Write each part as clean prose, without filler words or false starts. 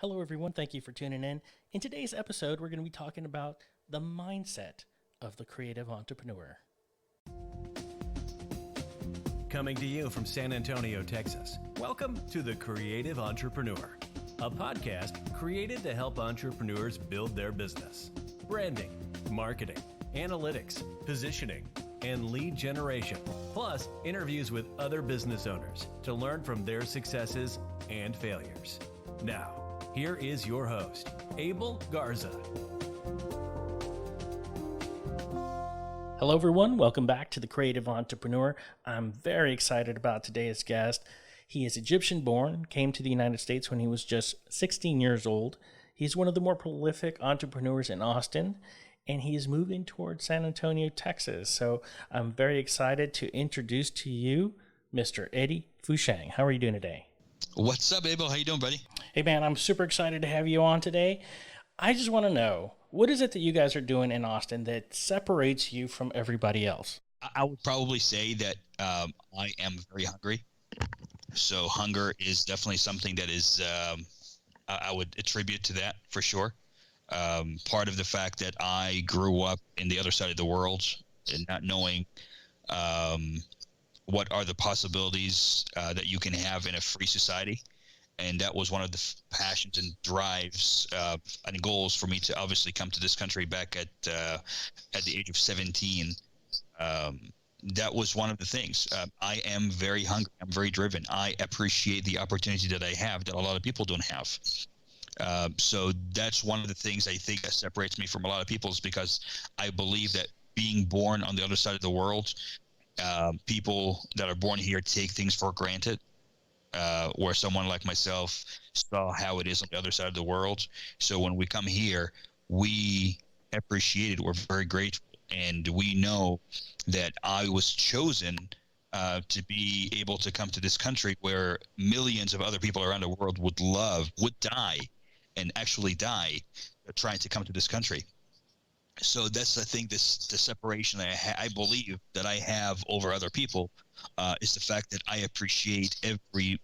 Hello, everyone. Thank you for tuning in. In today's episode, we're going to be talking about the mindset of the creative entrepreneur. Coming to you from San Antonio, Texas. Welcome to The Creative Entrepreneur, a podcast created to help entrepreneurs build their business. Branding, marketing, analytics, positioning, and lead generation. Plus, interviews with other business owners to learn from their successes and failures. Now, here is your host, Abel Garza. Hello, everyone. Welcome back to the Creative Entrepreneur. I'm very excited about today's guest. He is Egyptian born, came to the United States when he was just 16 years old. He's one of the more prolific entrepreneurs in Austin, and he is moving towards San Antonio, Texas. So I'm very excited to introduce to you Mr. Eddie Fooshang. How are you doing today? What's up, Abel? How you doing, buddy? Hey, man, I'm super excited to have you on today. I just want to know, what is it that you guys are doing in Austin that separates you from everybody else? I would probably say that I am very hungry. So hunger is definitely something that is, I would attribute to that for sure. Part of the fact that I grew up in the other side of the world and not knowing what are the possibilities that you can have in a free society. And that was one of the passions and drives and goals for me to obviously come to this country back at the age of 17. That was one of the things. I am very hungry. I'm very driven. I appreciate the opportunity that I have that a lot of people don't have. So that's one of the things I think that separates me from a lot of people, is because I believe that being born on the other side of the world, people that are born here take things for granted. Where someone like myself saw how it is on the other side of the world. So when we come here, we appreciate it. We're very grateful. And we know that I was chosen to be able to come to this country where millions of other people around the world would die, and actually die trying to come to this country. So that's, I think, the separation that I believe that I have over other people is the fact that I appreciate every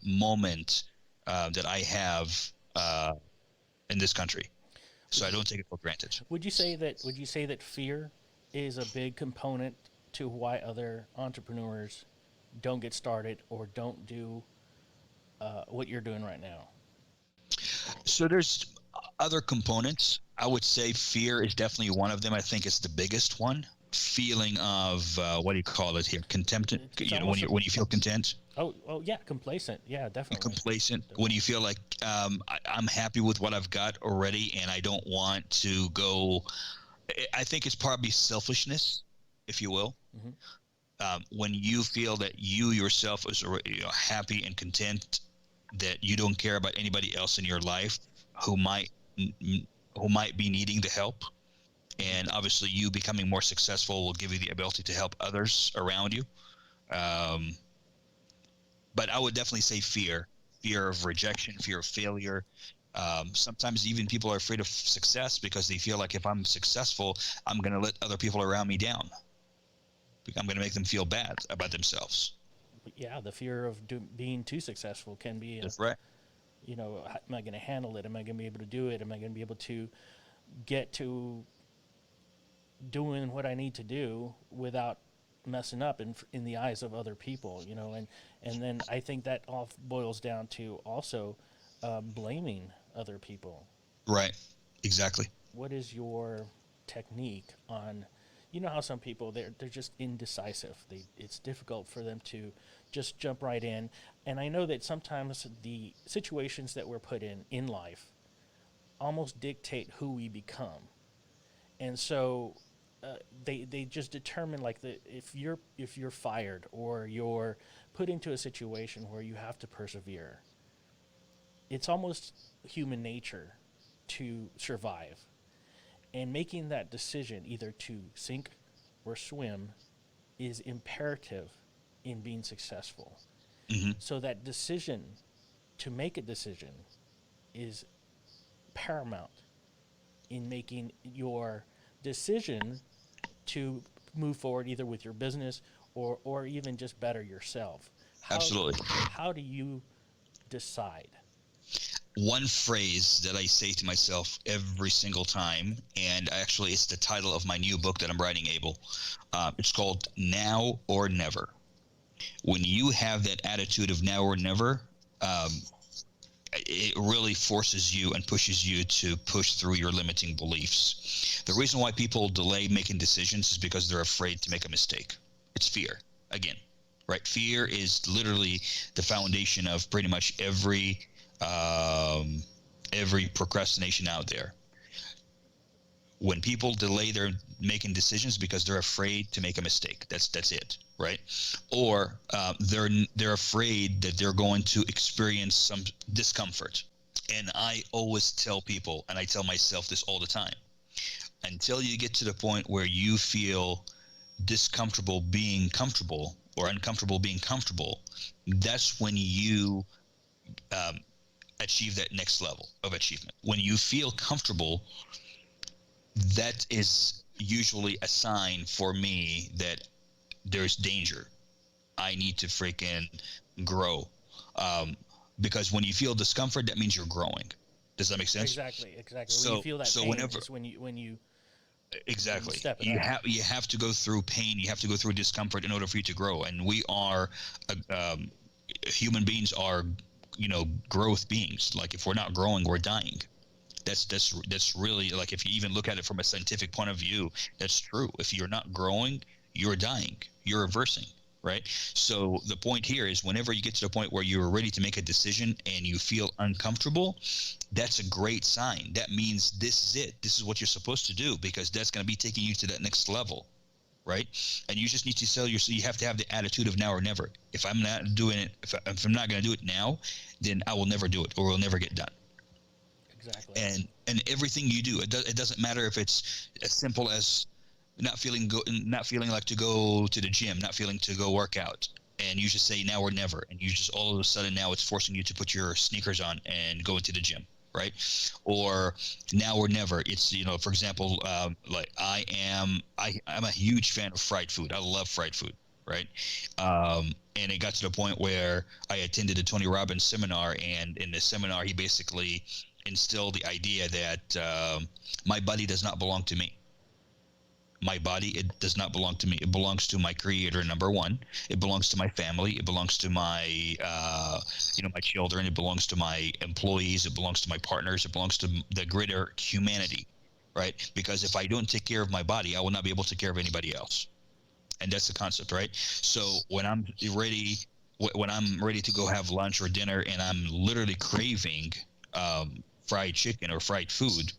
moment that I have in this country. So I don't take it for granted. Would you say that fear is a big component to why other entrepreneurs don't get started or don't do what you're doing right now? So there's other components. I would say fear is definitely one of them. I think it's the biggest one. Feeling of what do you call it here? Contempt. When you feel content. Oh yeah, complacent. Yeah, definitely. Complacent. When you feel like I'm happy with what I've got already, and I don't want to go. I think it's probably selfishness, if you will. Mm-hmm. When you feel that you yourself is happy and content, that you don't care about anybody else in your life who might be needing the help. And obviously you becoming more successful will give you the ability to help others around you. But I would definitely say fear of rejection, fear of failure. Sometimes even people are afraid of success because they feel like if I'm successful, I'm going to let other people around me down. I'm going to make them feel bad about themselves. Yeah, the fear of being too successful can be. That's right. Am I going to handle it? Am I going to be able to do it? Am I going to be able to get to doing what I need to do without messing up in the eyes of other people? And then I think that all boils down to also blaming other people. Right. Exactly. What is your technique on? You know how some people they're just indecisive. It's difficult for them to just jump right in. And I know that sometimes the situations that we're put in life almost dictate who we become. And so they just determine, like, if you're fired or you're put into a situation where you have to persevere, it's almost human nature to survive. And making that decision either to sink or swim is imperative in being successful. Mm-hmm. So that decision, to make a decision, is paramount in making your decision to move forward either with your business or even just better yourself. Absolutely. How do you decide? one phrase that I say to myself every single time, and actually it's the title of my new book that I'm writing, Abel. It's called Now or Never. When you have that attitude of now or never, um, it really forces you and pushes you to push through your limiting beliefs. The reason why people delay making decisions is because they're afraid to make a mistake. It's fear. Again, right? Fear is literally the foundation of pretty much every procrastination out there. When people delay their making decisions because they're afraid to make a mistake. That's it, right? Or they're afraid that they're going to experience some discomfort. And I always tell people, and I tell myself this all the time, until you get to the point where you feel discomfortable being comfortable or uncomfortable being comfortable, that's when you um, achieve that next level of achievement. When you feel comfortable, that is usually a sign for me that there's danger. I need to freaking grow. Um, because when you feel discomfort, that means you're growing. Does that make sense? Exactly. When you So, feel that so pain wnever is when you exactly, step it you up. have to go through pain. You have to go through discomfort in order for you to grow. And we are, human beings are, growth beings. Like if we're not growing, we're dying. That's really, like, if you even look at it from a scientific point of view, that's true. If you're not growing, you're dying, you're reversing, right? So the point here is whenever you get to the point where you're ready to make a decision and you feel uncomfortable, that's a great sign. That means this is it. This is what you're supposed to do, because that's going to be taking you to that next level, right? And you just need to sell your, so you have to have the attitude of now or never. If I'm not doing it, if I'm not going to do it now, then I will never do it, or it will never get done. Exactly. And everything you do, it doesn't matter if it's as simple as not feeling like to go to the gym, not feeling to go work out, and you just say now or never, and you just all of a sudden now it's forcing you to put your sneakers on and go into the gym, right? Or now or never, it's, for example, like I'm a huge fan of fried food. I love fried food, right? And it got to the point where I attended a Tony Robbins seminar, and in the seminar he basically instilled the idea that my body does not belong to me. My body, it does not belong to me. It belongs to my creator, number one. It belongs to my family. It belongs to my my children. It belongs to my employees. It belongs to my partners. It belongs to the greater humanity, right? Because if I don't take care of my body, I will not be able to take care of anybody else. And that's the concept, right? So when I'm ready to go have lunch or dinner and I'm literally craving fried chicken or fried food,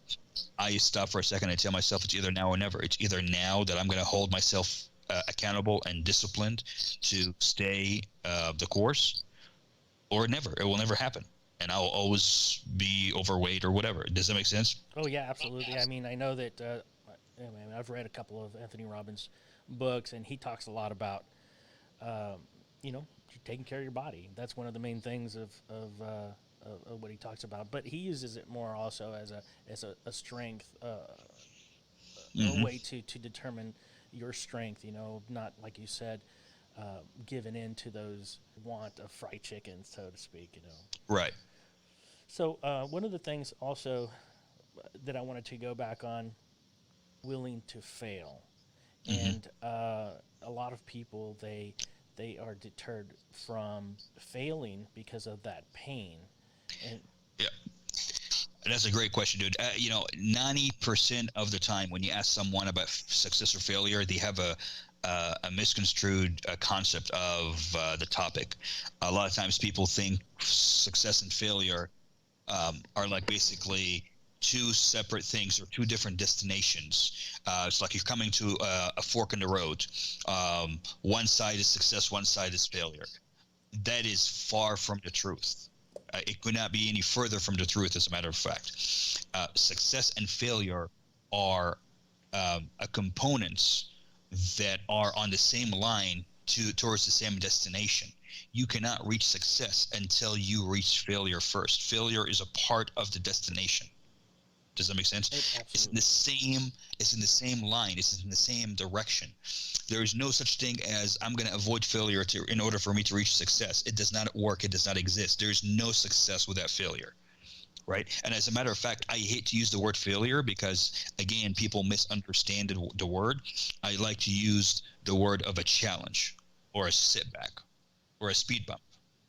I stop for a second and tell myself it's either now or never. It's either now that I'm going to hold myself accountable and disciplined to stay the course, or never. It will never happen. And I'll always be overweight or whatever. Does that make sense? Oh yeah, absolutely. I mean, I know that I've read a couple of Anthony Robbins books, and he talks a lot about um, taking care of your body. That's one of the main things of what he talks about. But he uses it more also as a strength, a Mm-hmm. way to determine your strength. Not like you said, giving in to those want of fried chicken, so to speak. Right. So one of the things also that I wanted to go back on, willing to fail, Mm-hmm. and a lot of people they are deterred from failing because of that pain, and Yeah. That's a great question, dude. 90% of the time when you ask someone about success or failure, they have a misconstrued concept of the topic. A lot of times people think success and failure are like basically two separate things or two different destinations. It's like you're coming to a fork in the road. One side is success, one side is failure. That is far from the truth. It could not be any further from the truth, as a matter of fact. Success and failure are components that are on the same line towards the same destination. You cannot reach success until you reach failure first. Failure is a part of the destination. Does that make sense? It's in absolutely. the same. It's in the same line. It's in the same direction. There is no such thing as I'm going to avoid failure in order for me to reach success. It does not work. It does not exist. There is no success without failure. right? And as a matter of fact, I hate to use the word failure because, again, people misunderstand the word. I like to use the word of a challenge or a setback or a speed bump,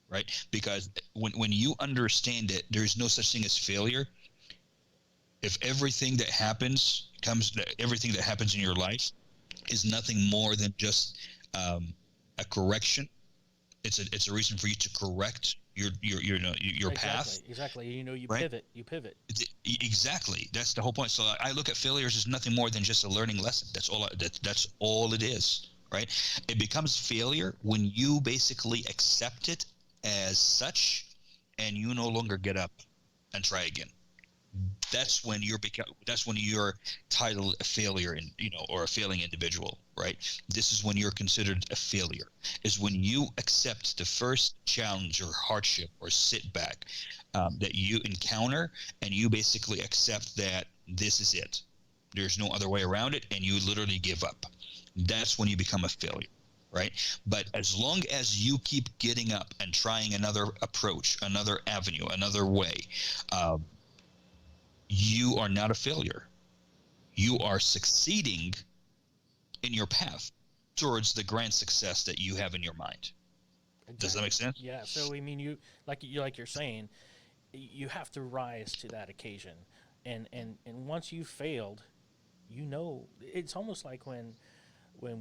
right? Because when you understand it, there's no such thing as failure. If everything that happens in your life is nothing more than just a correction. It's a reason for you to correct your path, Exactly. You right? pivot. Exactly. That's the whole point. So I look at failures as nothing more than just a learning lesson. That's all it is, right? It becomes failure when you basically accept it as such, and you no longer get up and try again. That's when you're titled a failure, and or a failing individual, right? This is when you're considered a failure, is when you accept the first challenge or hardship or setback that you encounter, and you basically accept that this is it, there's no other way around it, and you literally give up. That's when you become a failure, right? But as long as you keep getting up and trying another approach, another avenue, another way, um, you are not a failure. You are succeeding in your path towards the grand success that you have in your mind. Does that make Exactly. sense? Yeah. So I mean, like you're saying, you have to rise to that occasion, and once you failed, it's almost like when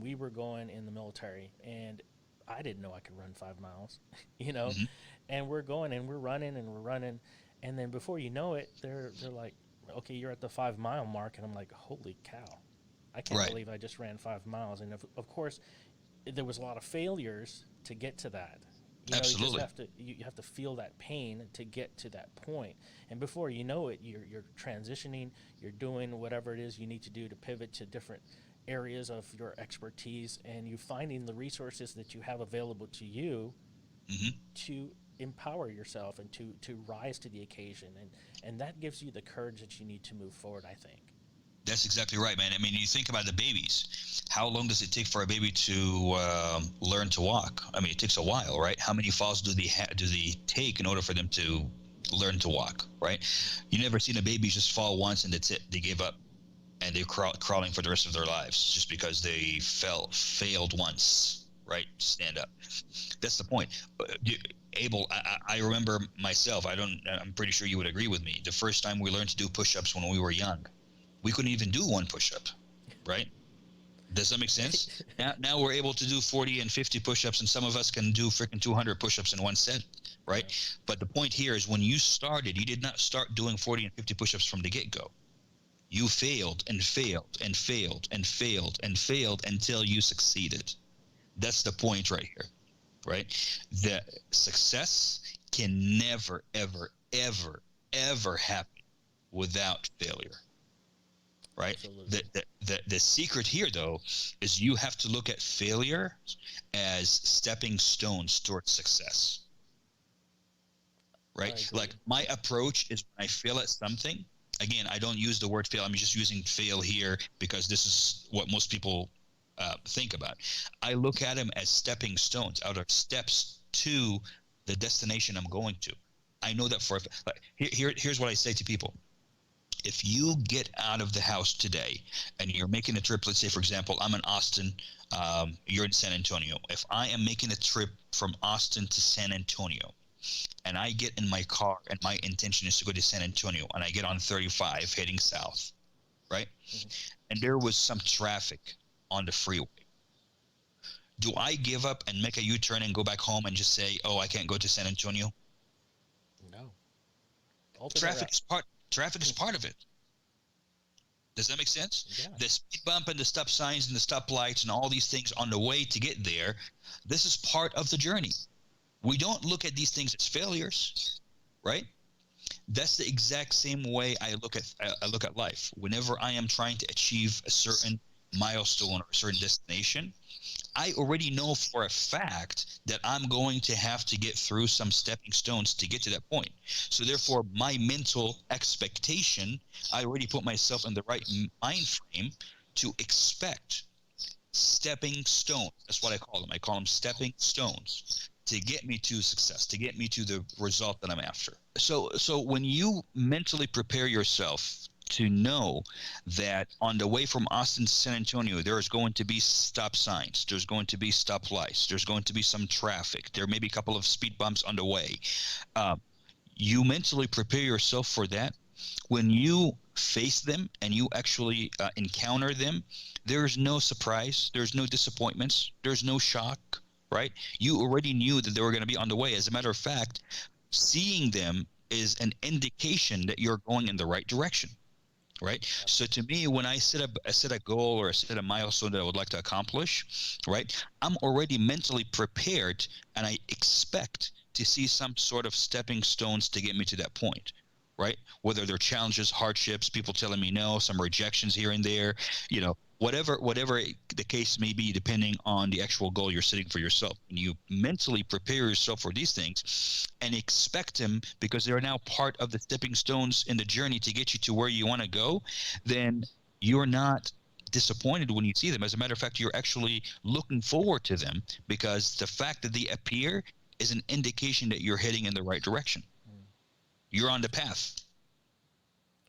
we were going in the military, and I didn't know I could run 5 miles, you know, Hmm. and we're going and we're running and we're running, and then before you know it, they're like, okay, you're at the 5 mile mark, and I'm like, holy cow, I can't Right. believe I just ran 5 miles, and of course there was a lot of failures to get to that. You just Absolutely. you have to feel that pain to get to that point, and before you know it, you're transitioning, you're doing whatever it is you need to do to pivot to different areas of your expertise, and you finding the resources that you have available to you Hmm. to empower yourself and to rise to the occasion, and that gives you the courage that you need to move forward, I think. That's exactly right, man. I mean, you think about the babies. How long does it take for a baby to learn to walk? I mean, it takes a while, right? How many falls do they take in order for them to learn to walk, right? You never seen a baby just fall once and that's it. They give up and they're crawling for the rest of their lives just because they failed once, right? Stand up. That's the point. Abel, I remember myself. I'm pretty sure you would agree with me. The first time we learned to do push-ups when we were young, we couldn't even do one push-up, right? Does that make sense? Now we're able to do 40 and 50 push-ups, and some of us can do freaking 200 push-ups in one set, right? Yeah. But the point here is when you started, you did not start doing 40 and 50 push-ups from the get-go. You failed and failed and failed and failed and failed until you succeeded. That's the point right here, right? The success can never, ever, ever, ever happen without failure, right? Absolutely. The secret here, though, is you have to look at failure as stepping stones towards success, I right? Like agree. my approach is when I fail at something, again, I don't use the word fail. I'm just using fail here because this is what most people think about. I look at them as stepping stones, out of steps to the destination I'm going to. I know that like, here's what I say to people. If you get out of the house today and you're making a trip, let's say, for example, I'm in Austin, you're in San Antonio. If I am making a trip from Austin to San Antonio, and I get in my car and my intention is to go to San Antonio, and I get on 35 heading south, right? Hmm. And there was some traffic on the freeway. Do I give up and make a U-turn and go back home and just say, "Oh, I can't go to San Antonio"? No. Alternate Traffic route. is part of it. Does that make sense? Yeah. The speed bump and the stop signs and the stop lights and all these things on the way to get there, this is part of the journey. We don't look at these things as failures, right? That's the exact same way I look at life. Whenever I am trying to achieve a certain milestone or a certain destination, I already know for a fact that I'm going to have to get through some stepping stones to get to that point. So therefore, my mental expectation, I already put myself in the right mind frame to expect stepping stones. That's what I call them. I call them stepping stones to get me to success, to get me to the result that I'm after. So when you mentally prepare yourself to know that on the way from Austin to San Antonio, there is going to be stop signs, there's going to be stop lights, there's going to be some traffic, there may be a couple of speed bumps on the way. Uh, you mentally prepare yourself for that. When you face them and you actually encounter them, there's no surprise, there's no disappointments, there's no shock, right? You already knew that they were going to be on the way. As a matter of fact, seeing them is an indication that you're going in the right direction, right? So to me, when I set a goal or I set a milestone that I would like to accomplish, right, I'm already mentally prepared, and I expect to see some sort of stepping stones to get me to that point, right? Whether they're challenges, hardships, people telling me no, some rejections here and there, whatever the case may be, depending on the actual goal you're setting for yourself. And you mentally prepare yourself for these things and expect them because they're now part of the stepping stones in the journey to get you to where you want to go, then you're not disappointed when you see them. As a matter of fact, you're actually looking forward to them because the fact that they appear is an indication that you're heading in the right direction. Mm. You're on the path.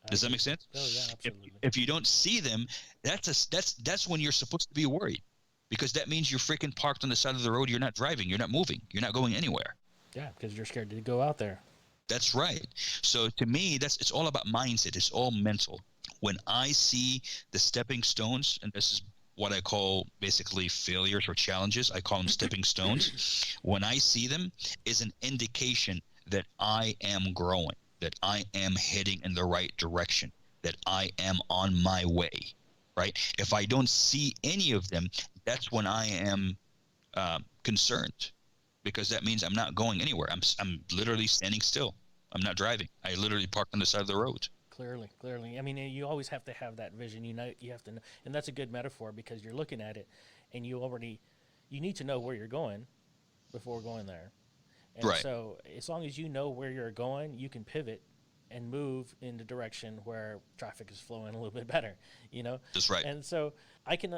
I Does that agree. make sense? Oh yeah, If absolutely. if you don't see them, that's when you're supposed to be worried, because that means you're freaking parked on the side of the road. You're not driving. You're not moving. You're not going anywhere. Yeah, because you're scared to go out there. That's right. So to me, it's all about mindset. It's all mental. When I see the stepping stones, and this is what I call basically failures or challenges, I call them stepping stones. When I see them, is an indication that I am growing, that I am heading in the right direction, that I am on my way. Right? If I don't see any of them, that's when I am concerned, because that means I'm not going anywhere. I'm literally standing still. I'm not driving. I literally parked on the side of the road. Clearly, clearly. I mean, you always have to have that vision. You have to know, and that's a good metaphor because you're looking at it, and you need to know where you're going before going there. And Right. so, as long as you know where you're going, you can pivot and move in the direction where traffic is flowing a little bit better, you know. That's right. And so, I can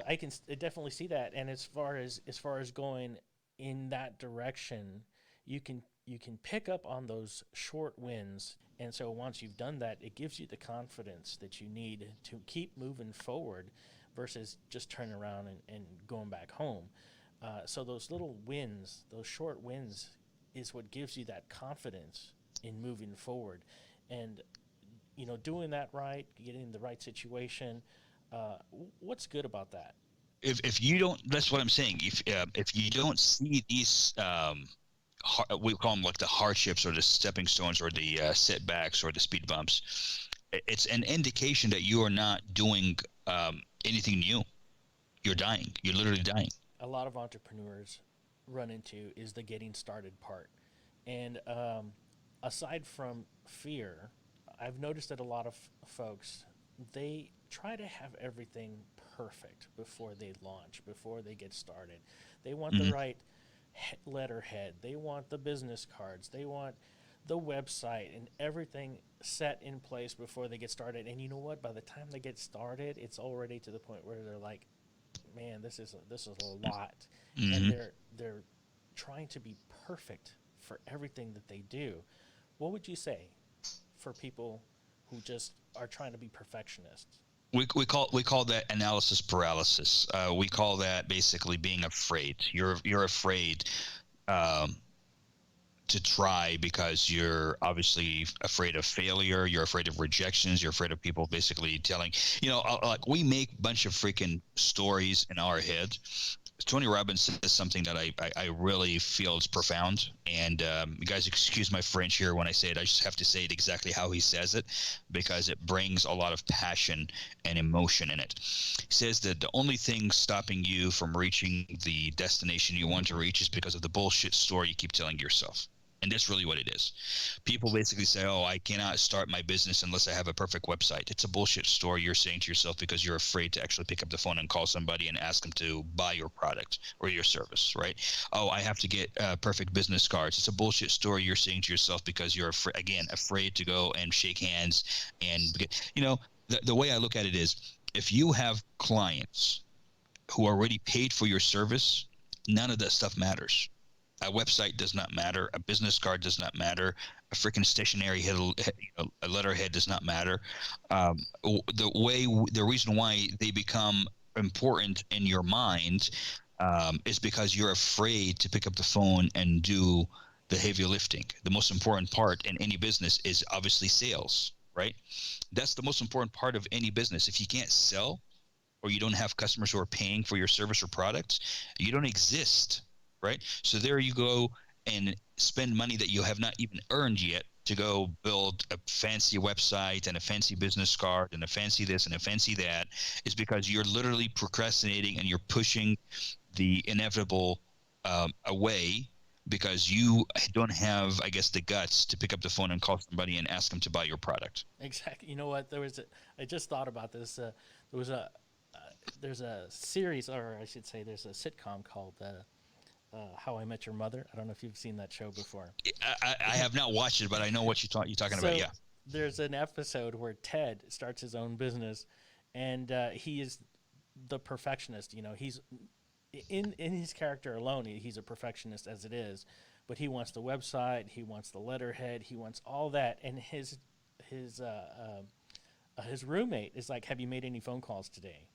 definitely see that. And as far as going in that direction, you can pick up on those short wins. And so once you've done that, it gives you the confidence that you need to keep moving forward versus just turning around and going back home. So those little wins, those short wins, is what gives you that confidence in moving forward, and doing that right, getting the right situation. What's good about that? If you don't, that's what I'm saying. If you don't see these, we call them like the hardships or the stepping stones or the setbacks or the speed bumps, it's an indication that you are not doing anything new. You're dying. You're literally dying. A lot of entrepreneurs run into is the getting started part, and aside from fear, I've noticed that a lot of folks, they try to have everything perfect before they launch, before they get started. They want the Hmm. right letterhead, they want the business cards, they want the website and everything set in place before they get started. And you know what? By the time they get started, it's already to the point where they're like, "Man, this is a lot," and Hmm. they're trying to be perfect for everything that they do. What would you say for people who just are trying to be perfectionists? We call that analysis paralysis. We call that basically being afraid. You're afraid um, to try because you're obviously afraid of failure. You're afraid of rejections. You're afraid of people basically telling, like we make a bunch of freaking stories in our head. Tony Robbins says something that I really feel is profound. And you guys excuse my French here when I say it. I just have to say it exactly how he says it because it brings a lot of passion and emotion in it. He says that the only thing stopping you from reaching the destination you want to reach is because of the bullshit story you keep telling yourself. And that's really what it is. People basically say, "Oh, I cannot start my business unless I have a perfect website." It's a bullshit story you're saying to yourself because you're afraid to actually pick up the phone and call somebody and ask them to buy your product or your service, right? "Oh, I have to get perfect business cards." It's a bullshit story you're saying to yourself because you're again afraid to go and shake hands and the way I look at it is, if you have clients who already paid for your service, none of that stuff matters. A website does not matter. A business card does not matter. A freaking stationery a letterhead does not matter. The reason why they become important in your mind is because you're afraid to pick up the phone and do the heavy lifting. The most important part in any business is obviously sales, right? That's the most important part of any business. If you can't sell, or you don't have customers who are paying for your service or products, you don't exist, right? So there you go and spend money that you have not even earned yet to go build a fancy website and a fancy business card and a fancy this and a fancy that, is because you're literally procrastinating and you're pushing the inevitable away because you don't have, I guess, the guts to pick up the phone and call somebody and ask them to buy your product. Exactly. You know what? I just thought about this. There was a there's a series, or I should say, there's a sitcom called How I Met Your Mother. I don't know if you've seen that show before. I have not watched it, but I know what you're talking So about. Yeah. there's an episode where Ted starts his own business, and he is the perfectionist. You know, he's in his character alone. He's a perfectionist as it is, but he wants the website, he wants the letterhead, he wants all that, and his his roommate is like, "Have you made any phone calls today?"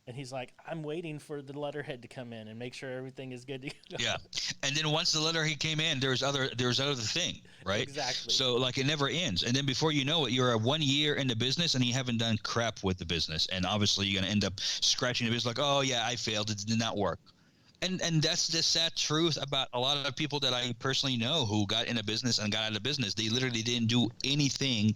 And he's like, "I'm waiting for the letterhead to come in and make sure everything is good to go." Yeah, and then once the letter he came in, there's other thing, right? Exactly. So like it never ends, and then before you know it, you're 1 year in the business and you haven't done crap with the business, and obviously you're gonna end up scratching the business like, oh yeah, I failed, it did not work. And that's the sad truth about a lot of people that I personally know who got in a business and got out of business. They literally didn't do anything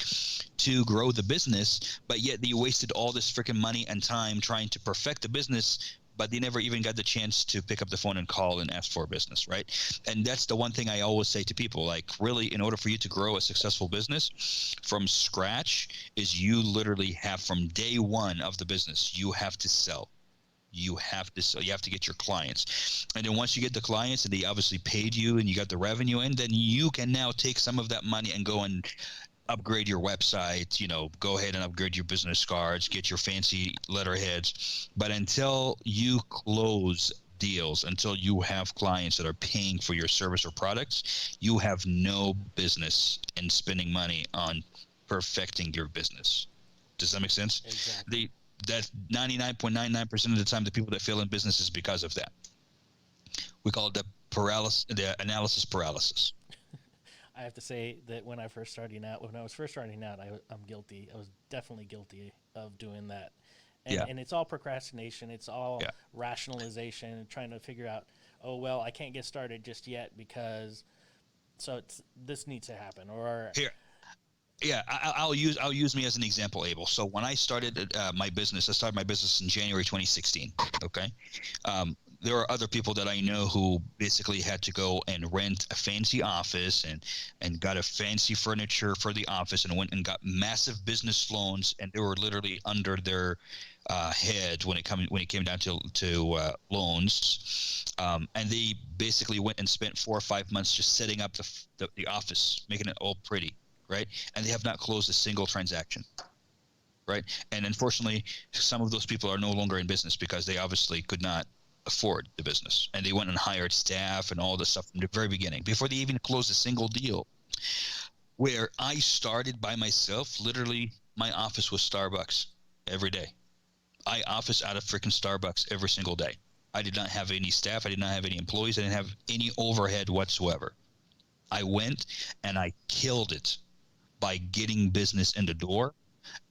to grow the business, but yet they wasted all this freaking money and time trying to perfect the business, but they never even got the chance to pick up the phone and call and ask for a business, right? And that's the one thing I always say to people, like, really, in order for you to grow a successful business from scratch, is you literally have, from day one of the business, you have to sell. You have to sell. You have to get your clients, and then once you get the clients and they obviously paid you and you got the revenue in, then you can now take some of that money and go and upgrade your website, go ahead and upgrade your business cards, get your fancy letterheads. But until you close deals, until you have clients that are paying for your service or products, you have no business in spending money on perfecting your business. Does that make sense? Exactly. That 99.99% of the time, the people that fail in business is because of that. We call it the analysis paralysis. I have to say that when I was first starting out, I'm guilty. I was definitely guilty of doing that. Yeah. And it's all procrastination. It's all Yeah. rationalization, trying to figure out, oh, well, I can't get started just yet because this needs to happen. Or Here, yeah, I'll use me as an example, Abel. So when I started my business, I started my business in January 2016. Okay, there are other people that I know who basically had to go and rent a fancy office and got a fancy furniture for the office and went and got massive business loans, and they were literally under their head when it came down to loans, and they basically went and spent 4 or 5 months just setting up the office, making it all pretty. Right, and they have not closed a single transaction. Right, and unfortunately, some of those people are no longer in business because they obviously could not afford the business, and they went and hired staff and all this stuff from the very beginning before they even closed a single deal. Where I started by myself, literally, my office was Starbucks every day. I office out of freaking Starbucks every single day. I did not have any staff. I did not have any employees. I didn't have any overhead whatsoever. I went and I killed it by getting business in the door.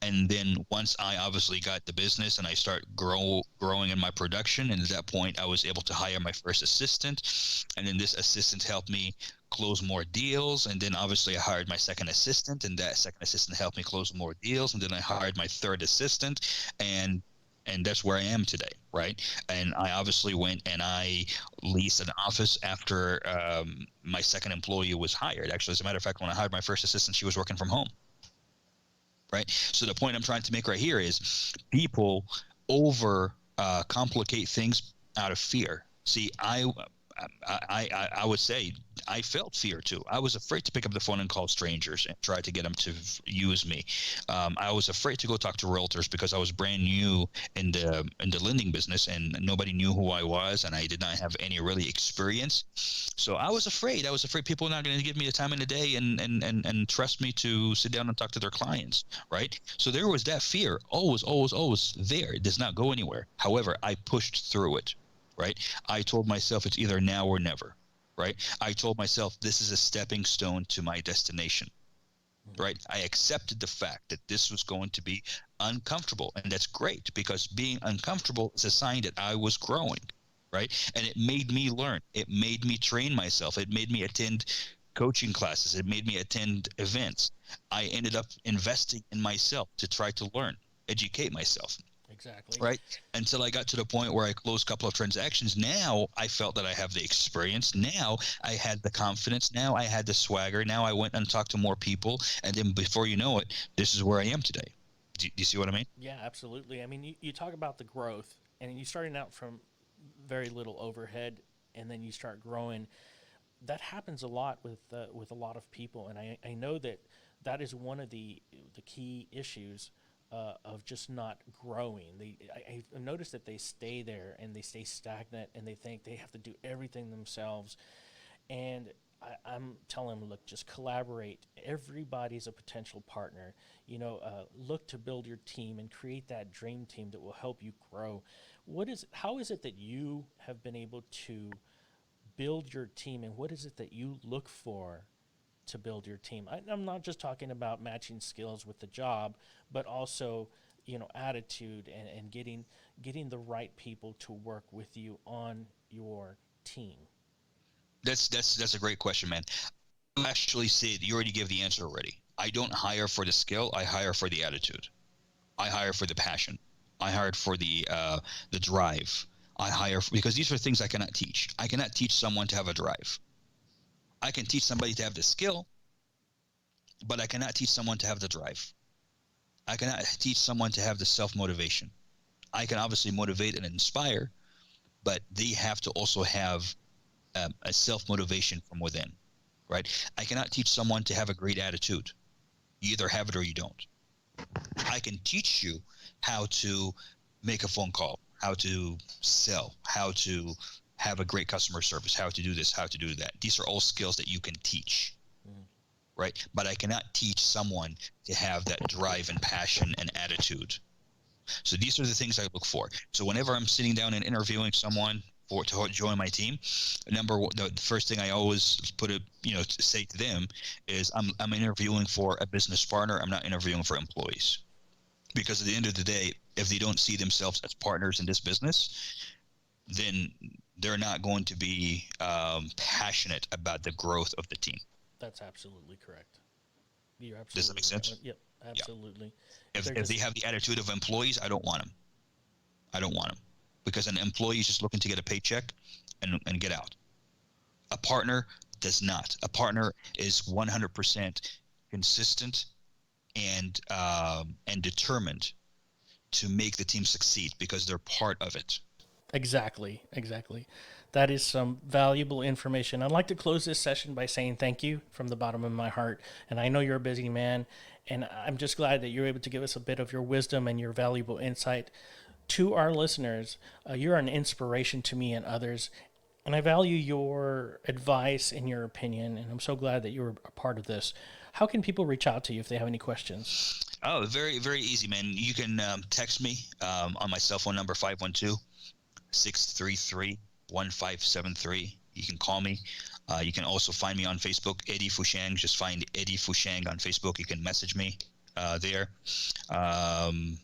And then once I obviously got the business and I start growing in my production, and at that point I was able to hire my first assistant, and then this assistant helped me close more deals, and then obviously I hired my second assistant, and that second assistant helped me close more deals, and then I hired my third assistant, and that's where I am today, right? And I obviously went and I leased an office after my second employee was hired. Actually, as a matter of fact, when I hired my first assistant, she was working from home, right? So the point I'm trying to make right here is people over complicate things out of fear. See, I would say I felt fear too. I was afraid to pick up the phone and call strangers and try to get them to use me. I was afraid to go talk to realtors because I was brand new in the lending business and nobody knew who I was and I did not have any really experience. So I was afraid. I was afraid people were not going to give me the time in the day and trust me to sit down and talk to their clients, right? So there was that fear, always there. It does not go anywhere. However, I pushed through it, right? I told myself it's either now or never, right? I told myself this is a stepping stone to my destination, right? I accepted the fact that this was going to be uncomfortable, and that's great because being uncomfortable is a sign that I was growing, right? And it made me learn. It made me train myself. It made me attend coaching classes. It made me attend events. I ended up investing in myself to try to learn, educate myself. Exactly. Right. Until I got to the point where I closed a couple of transactions. Now I felt that I have the experience. Now I had the confidence. Now I had the swagger. Now I went and talked to more people. And then before you know it, this is where I am today. Do you see what I mean? Yeah, absolutely. I mean, you talk about the growth, and you starting out from very little overhead, and then you start growing. That happens a lot with a lot of people, and I know that that is one of the key issues of just not growing. I've noticed that they stay there and they stay stagnant, and they think they have to do everything themselves. And I'm telling them, look, just collaborate. Everybody's a potential partner. Look to build your team and create that dream team that will help you grow. How is it that you have been able to build your team, and what is it that you look for to build your team? I'm not just talking about matching skills with the job, but also attitude and getting the right people to work with you on your team. That's a great question, man. You actually said you already gave the answer already. I don't hire for the skill. I hire for the attitude. I hire for the passion. I hired for the drive. I hire because these are things I cannot teach. I cannot teach someone to have a drive. I can teach somebody to have the skill, but I cannot teach someone to have the drive. I cannot teach someone to have the self-motivation. I can obviously motivate and inspire, but they have to also have a self-motivation from within, right? I cannot teach someone to have a great attitude. You either have it or you don't. I can teach you how to make a phone call, how to sell, how to have a great customer service, how to do this, how to do that. These are all skills that you can teach, right? But I cannot teach someone to have that drive and passion and attitude. So these are the things I look for. So whenever I'm sitting down and interviewing someone to join my team, the first thing I always say to them is I'm interviewing for a business partner. I'm not interviewing for employees, because at the end of the day, if they don't see themselves as partners in this business, then they're not going to be passionate about the growth of the team. That's absolutely correct. You're absolutely Does that make sense? right. Yep, absolutely. Yeah. If they have the attitude of employees, I don't want them. I don't want them, because an employee is just looking to get a paycheck and get out. A partner does not. A partner is 100% consistent and determined to make the team succeed because they're part of it. Exactly. That is some valuable information. I'd like to close this session by saying thank you from the bottom of my heart. And I know you're a busy man, and I'm just glad that you're able to give us a bit of your wisdom and your valuable insight to our listeners. You're an inspiration to me and others, and I value your advice and your opinion, and I'm so glad that you're a part of this. How can people reach out to you if they have any questions? Oh, very, very easy, man. You can text me on my cell phone number, 512-633-1573. You can call me. You can also find me on Facebook, Eddie Fooshang. Just find Eddie Fooshang on Facebook. You can message me there. I'm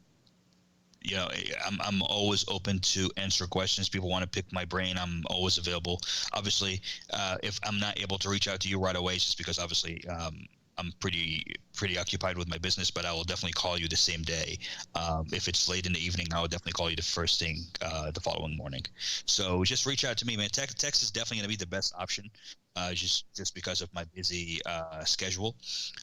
always open to answer questions. People want to pick my brain. I'm always available. Obviously, if I'm not able to reach out to you right away, it's just because obviously I'm pretty occupied with my business, but I will definitely call you the same day. If it's late in the evening, I will definitely call you the first thing the following morning. So just reach out to me, man. Text is definitely going to be the best option, just because of my busy schedule.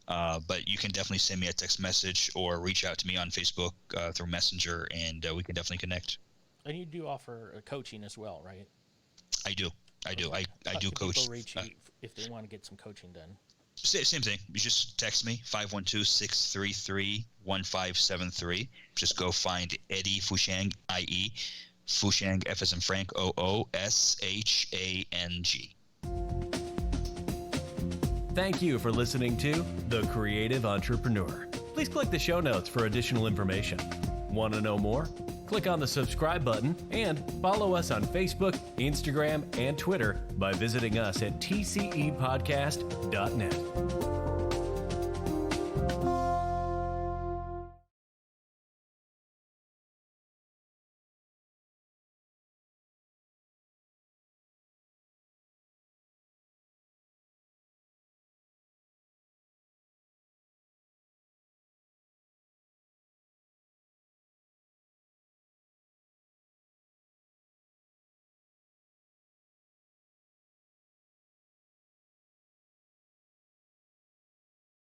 But you can definitely send me a text message or reach out to me on Facebook through Messenger, and we can definitely connect. And you do offer coaching as well, right? I do. I do. I How do can coach. people reach you if they want to get some coaching done? Same thing. You just text me, 512-633-1573. Just go find Eddie Fooshang, I-E, Fooshang, F as in Frank, Ooshang. Thank you for listening to The Creative Entrepreneur. Please click the show notes for additional information. Want to know more? Click on the subscribe button and follow us on Facebook, Instagram, and Twitter by visiting us at tcepodcast.net.